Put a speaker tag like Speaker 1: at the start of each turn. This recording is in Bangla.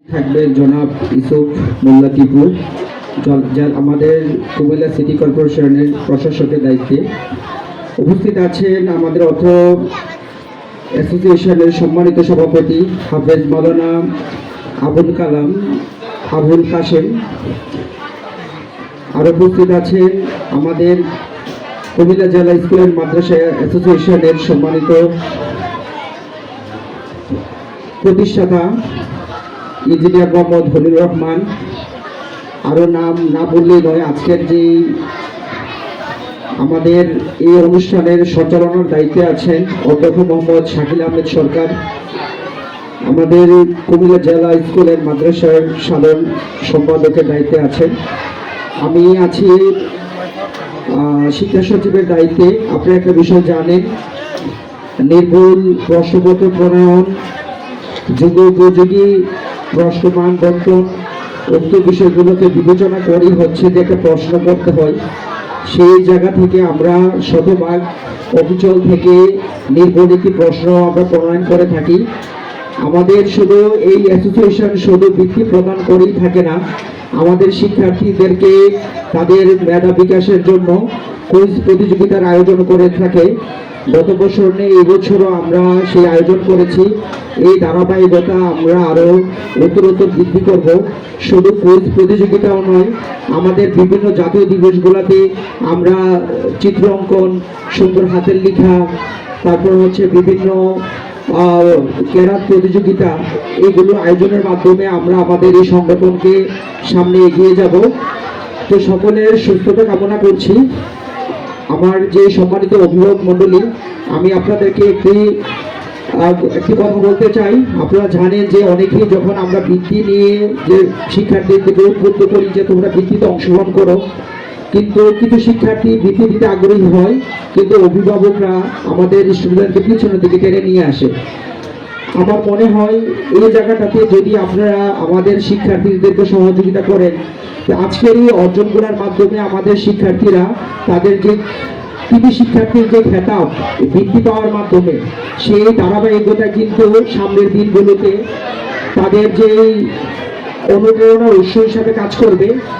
Speaker 1: থাকবেন জনাব ইউসুফ মোল্লা টিপু, যার আমাদের কুমিল্লা সিটি কর্পোরেশনের প্রশাসকের দায়িত্বে। উপস্থিত আছেন আমাদের অর্থ অ্যাসোসিয়েশনের সম্মানিত সভাপতি হাফেজ মাওলানা আবুল কালাম আবুল কাশেম। আর উপস্থিত আছেন আমাদের কুমিল্লা জেলা স্কুল অ্যান্ড মাদ্রাসা অ্যাসোসিয়েশনের সম্মানিত প্রতিষ্ঠাতা ইঞ্জিনিয়ার মোহাম্মদ হলিউর রহমান। আরও নাম না বললেই নয়, আজকের যে আমাদের এই অনুষ্ঠানের সঞ্চালনার দায়িত্বে আছেন অধ্যক্ষ মোহাম্মদ শাকিল আহমেদ সরকার, আমাদের কুমিল্লা জেলা স্কুল অ্যান্ড মাদ্রাসার সাধারণ সম্পাদকের দায়িত্বে আছেন। আমি আছি শিক্ষা সচিবের দায়িত্বে। আপনারা একটা বিষয় জানেন, নির্ভুল প্রশ্নপত্র প্রণয়ন, যুগোপযোগী প্রশ্নমান বন্টন, উক্ত বিষয়গুলোকে বিবেচনা করেই হচ্ছে যে একটা প্রশ্ন করতে হয়। সেই জায়গা থেকে আমরা শতভাগ অবিচল থেকে নির্ভুল একটি প্রশ্ন আমরা প্রণয়ন করে থাকি। আমাদের শুধু এই অ্যাসোসিয়েশন শুধু বৃত্তি প্রদান করেই থাকে না, আমাদের শিক্ষার্থীদেরকে তাদের মেধা বিকাশের জন্য কুইজ প্রতিযোগিতার আয়োজন করে থাকে। গত বছর নেই, এই বছরও আমরা সেই আয়োজন করেছি। এই ধারাবাহিকতা আমরা আরও উত্তরোত্তর বৃদ্ধি করব। শুধু কুইজ প্রতিযোগিতাও নয়, আমাদের বিভিন্ন জাতীয় দিবসগুলোতে আমরা চিত্র অঙ্কন, সুন্দর হাতের লেখা, তারপর হচ্ছে বিভিন্ন ক্যারাত প্রতিযোগিতা, এগুলো আয়োজনের মাধ্যমে আমরা আমাদের এই সংগঠনকে সামনে এগিয়ে যাব। তো সকলের সুস্থতা কামনা করছি। আমার যে সম্মানিত অভিভাবক মণ্ডলী, আমি আপনাদেরকে একটি কথা বলতে চাই। আপনারা জানেন যে অনেকেই যখন আমরা বৃত্তি নিয়ে যে শিক্ষার্থীদেরকে উদ্বুদ্ধ করি যে তোমরা বৃত্তিতে অংশগ্রহণ করো, কিন্তু কিছু শিক্ষার্থী বৃত্তি দিতে আগ্রহী হয়, কিন্তু অভিভাবকরা আমাদের স্টুডেন্টকে পিছনের দিকে টেনে নিয়ে আসে। আমার মনে হয় এই জায়গাটাতে যদি আপনারা আমাদের শিক্ষার্থীদেরকে সহযোগিতা করেন, আজকের এই অর্জনগুলোর মাধ্যমে আমাদের শিক্ষার্থীরা তাদের যে কৃতি শিক্ষার্থীর যে খেতাব বৃদ্ধি পাওয়ার মাধ্যমে সেই ধারাবাহিকতা কিন্তু সামনের দিনগুলোতে তাদের যে অনুপ্রেরণার উৎস হিসাবে কাজ করবে।